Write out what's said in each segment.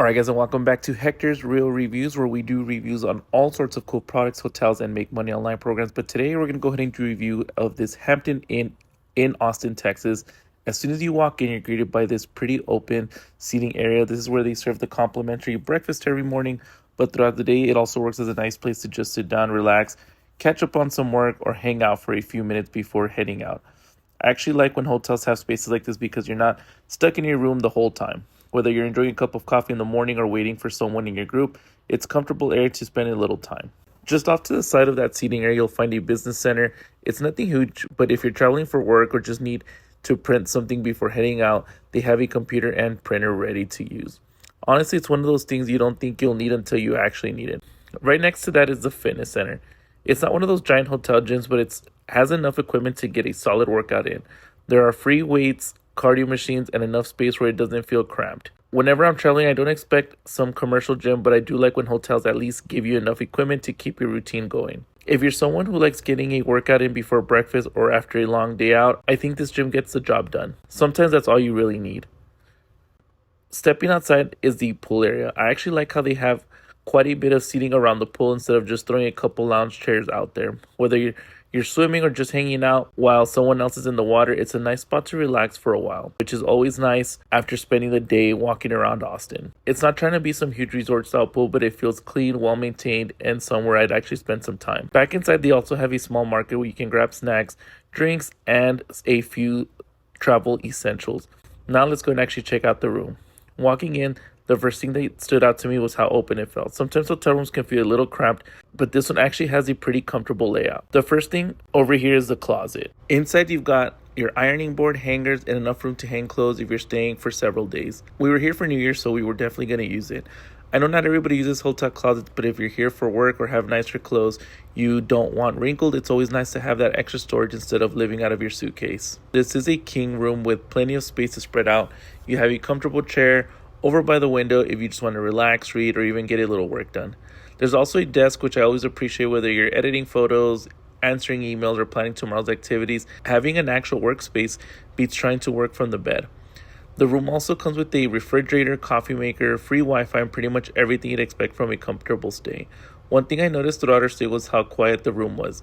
Alright guys, and welcome back to Hector's Real Reviews, where we do reviews on all sorts of cool products, hotels, and make money online programs. But today we're going to go ahead and do a review of this Hampton Inn in Austin, Texas. As soon as you walk in, you're greeted by this pretty open seating area. This is where they serve the complimentary breakfast every morning, but throughout the day it also works as a nice place to just sit down, relax, catch up on some work, or hang out for a few minutes before heading out. I actually like when hotels have spaces like this because you're not stuck in your room the whole time. Whether you're enjoying a cup of coffee in the morning or waiting for someone in your group, it's comfortable area to spend a little time. Just off to the side of that seating area, you'll find a business center. It's nothing huge, but if you're traveling for work or just need to print something before heading out, they have a computer and printer ready to use. Honestly, it's one of those things you don't think you'll need until you actually need it. Right next to that is the fitness center. It's not one of those giant hotel gyms, but it has enough equipment to get a solid workout in. There are free weights, cardio machines, and enough space where it doesn't feel cramped. Whenever I'm traveling, I don't expect some commercial gym, but I do like when hotels at least give you enough equipment to keep your routine going. If you're someone who likes getting a workout in before breakfast or after a long day out, I think this gym gets the job done. Sometimes that's all you really need. Stepping outside is the pool area. I actually like how they have quite a bit of seating around the pool instead of just throwing a couple lounge chairs out there. Whether you're swimming or just hanging out while someone else is in the water, it's a nice spot to relax for a while, which is always nice after spending the day walking around Austin. It's not trying to be some huge resort style pool, but it feels clean, well maintained, and somewhere I'd actually spend some time. Back inside, they also have a small market where you can grab snacks, drinks, and a few travel essentials. Now let's go and actually check out the room. Walking in, the first thing that stood out to me was how open it felt. Sometimes hotel rooms can feel a little cramped, but this one actually has a pretty comfortable layout. The first thing over here is the closet. Inside, you've got your ironing board, hangers, and enough room to hang clothes if you're staying for several days. We were here for New Year's, so we were definitely going to use it. I know not everybody uses hotel closets, but if you're here for work or have nicer clothes you don't want wrinkled, it's always nice to have that extra storage instead of living out of your suitcase. This is a king room with plenty of space to spread out. You have a comfortable chair over by the window if you just want to relax, read, or even get a little work done. There's also a desk, which I always appreciate whether you're editing photos, answering emails, or planning tomorrow's activities. Having an actual workspace beats trying to work from the bed. The room also comes with a refrigerator, coffee maker, free Wi-Fi, and pretty much everything you'd expect from a comfortable stay. One thing I noticed throughout our stay was how quiet the room was.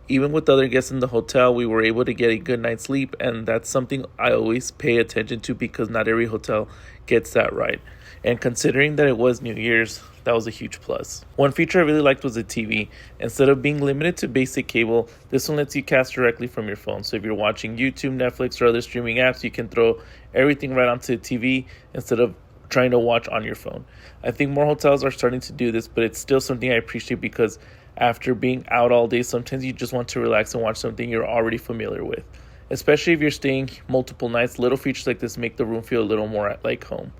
Even with other guests in the hotel, we were able to get a good night's sleep, and that's something I always pay attention to because not every hotel gets that right. And considering that it was New Year's, that was a huge plus. One feature I really liked was the TV. Instead of being limited to basic cable, this one lets you cast directly from your phone. So if you're watching YouTube, Netflix, or other streaming apps, you can throw everything right onto the TV instead of trying to watch on your phone. I think more hotels are starting to do this, but it's still something I appreciate because after being out all day, sometimes you just want to relax and watch something you're already familiar with. Especially if you're staying multiple nights, little features like this make the room feel a little more like home.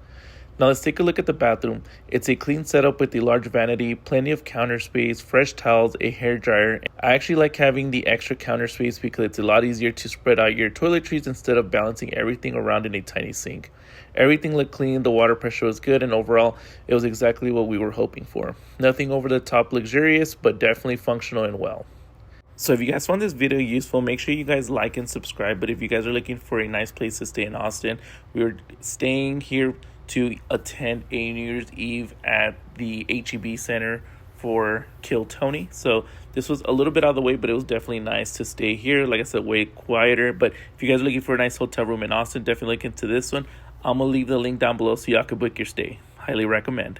Now let's take a look at the bathroom. It's a clean setup with a large vanity, plenty of counter space, fresh towels, a hair dryer. I actually like having the extra counter space because it's a lot easier to spread out your toiletries instead of balancing everything around in a tiny sink. Everything looked clean, the water pressure was good, and overall, it was exactly what we were hoping for. Nothing over the top luxurious, but definitely functional and well. So if you guys found this video useful, make sure you guys like and subscribe. But if you guys are looking for a nice place to stay in Austin, we're staying here to attend a New Year's Eve at the H-E-B Center for Kill Tony. So this was a little bit out of the way, but it was definitely nice to stay here. Like I said, way quieter. But if you guys are looking for a nice hotel room in Austin, definitely look into this one. I'm going to leave the link down below so y'all can book your stay. Highly recommend.